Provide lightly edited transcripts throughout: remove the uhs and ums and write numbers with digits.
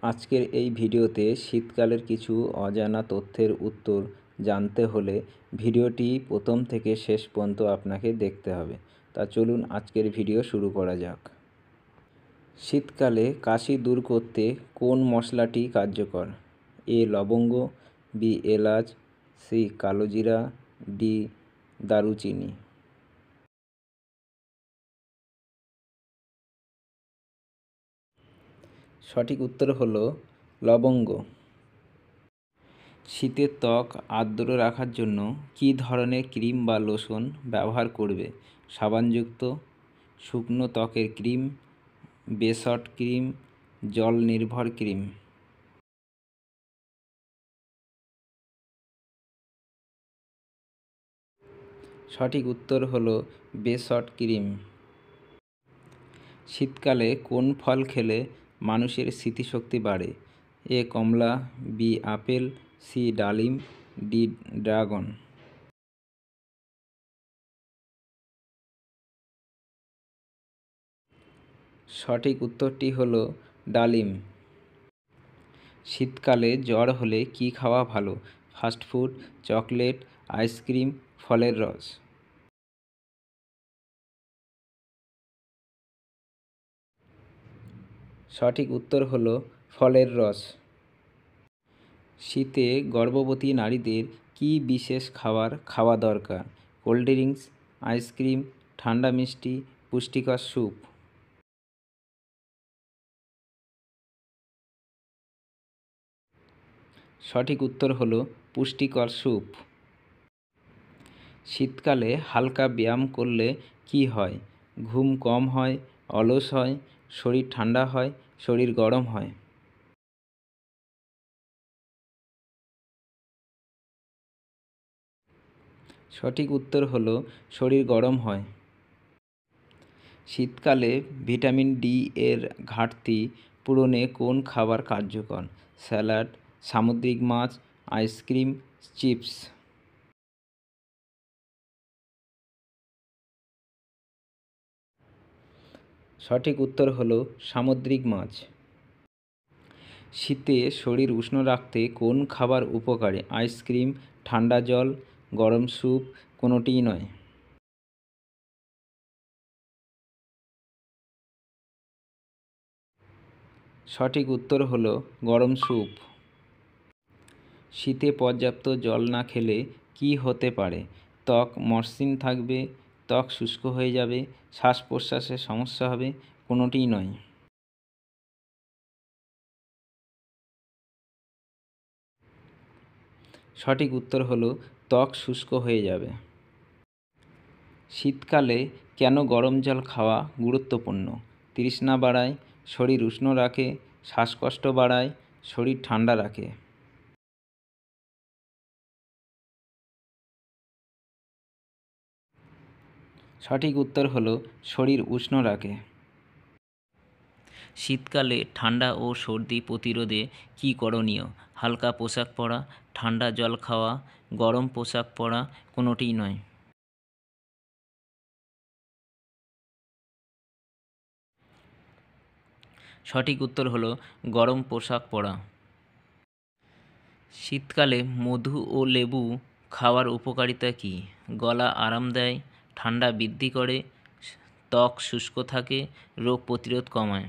আজকের এই ভিডিওতে শীতকালের কিছু অজানা তথ্যের উত্তর জানতে হলে ভিডিওটি প্রথম থেকে শেষ পর্যন্ত আপনাকে দেখতে হবে। তা চলুন আজকের ভিডিও শুরু করা যাক। শীতকালে কাশি দূর করতে কোন মশলাটি কার্যকর? এ লবঙ্গ, বি এলাচ, সি কালোজিরা, ডি দারুচিনি। সঠিক উত্তর হলো লবঙ্গ। শীতের ত্বক আর্দ্র রাখার জন্য কী ধরনের ক্রিম বা লোশন ব্যবহার করবে? সাবানযুক্ত, শুকনো ত্বকের ক্রিম, বেসড ক্রিম, জল নির্ভর ক্রিম। সঠিক উত্তর হলো বেসড ক্রিম। শীতকালে কোন ফল খেলে মানুষের স্মৃতিশক্তি বাড়ে? এ কমলা, বি আপেল, সি ডালিম, ডি ড্রাগন। সঠিক উত্তরটি হলো ডালিম। শীতকালে জ্বর হলে কি খাওয়া ভালো? ফাস্টফুড, চকলেট, আইসক্রিম, ফলের রস। সঠিক উত্তর হলো ফলের রস। শীতে গর্ভবতী নারীদের কি বিশেষ খাবার খাওয়া দরকার? কোল্ড ড্রিঙ্কস, আইসক্রিম, ঠান্ডা মিষ্টি, পুষ্টিকর স্যুপ। সঠিক উত্তর হলো পুষ্টিকর স্যুপ। শীতকালে হালকা ব্যায়াম করলে কি হয়? ঘুম কম হয়, অলস হয়, শরীর ঠান্ডা হয়, শরীর গরম হয়। সঠিক উত্তর হলো শরীর গরম হয়। শীতকালে ভিটামিন ডি এর ঘাটতি পূরণে কোন খাবার কার্যকর? স্যালাড, সামুদ্রিক মাছ, আইসক্রিম, চিপস। সঠিক উত্তর হলো সামুদ্রিক মাছ। শীতে শরীর উষ্ণ রাখতে কোন খাবার উপকারী? আইসক্রিম, ঠান্ডা জল, গরম স্যুপ, কোনোটিই নয়। সঠিক উত্তর হলো গরম স্যুপ। শীতে পর্যাপ্ত জল না খেলে কি হতে পারে? ত্বক মসৃণ থাকবে, ত্বক শুষ্ক হয়ে যাবে, শ্বাস প্রশ্বাসের সমস্যা হবে, কোনোটিই নয়। সঠিক উত্তর হলো ত্বক শুষ্ক হয়ে যাবে। শীতকালে কেন গরম জল খাওয়া গুরুত্বপূর্ণ? তৃষ্ণা বাড়ায়, শরীর উষ্ণ রাখে, শ্বাসকষ্ট বাড়ায়, শরীর ঠান্ডা রাখে। সঠিক উত্তর হলো শরীর উষ্ণ রাখে। শীতকালে ঠান্ডা ও সর্দি প্রতিরোধে কী করণীয়? হালকা পোশাক পরা, ঠান্ডা জল খাওয়া, গরম পোশাক পরা, কোনোটিই নয়। সঠিক উত্তর হলো গরম পোশাক পরা। শীতকালে মধু ও লেবু খাওয়ার উপকারিতা কী? গলা আরাম দেয়, ঠান্ডা বৃদ্ধি করে, ত্বক শুষ্ক থাকে, রোগ প্রতিরোধ কমায়।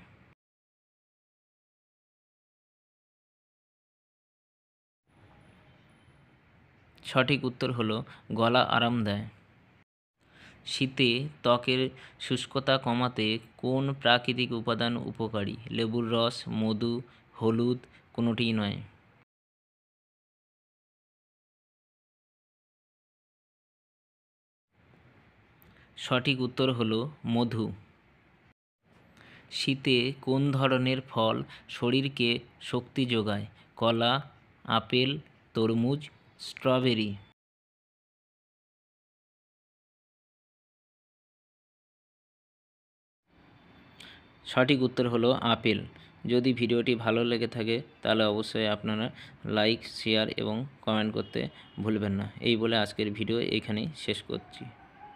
সঠিক উত্তর হলো গলা আরাম দেয়। শীতে ত্বকের শুষ্কতা কমাতে কোন প্রাকৃতিক উপাদান উপকারী? লেবুর রস, মধু, হলুদ, কোনোটিই নয়। সঠিক উত্তর হলো মধু। শীতে কোন ধরনের ফল শরীরকে শক্তি যোগায়? কলা, আপেল, তরমুজ, স্ট্রবেরি। সঠিক উত্তর হলো আপেল। যদি ভিডিওটি ভালো লেগে থাকে তাহলে অবশ্যই আপনারা লাইক, শেয়ার এবং কমেন্ট করতে ভুলবেন না। এই বলে আজকের ভিডিও এখানেই শেষ করছি।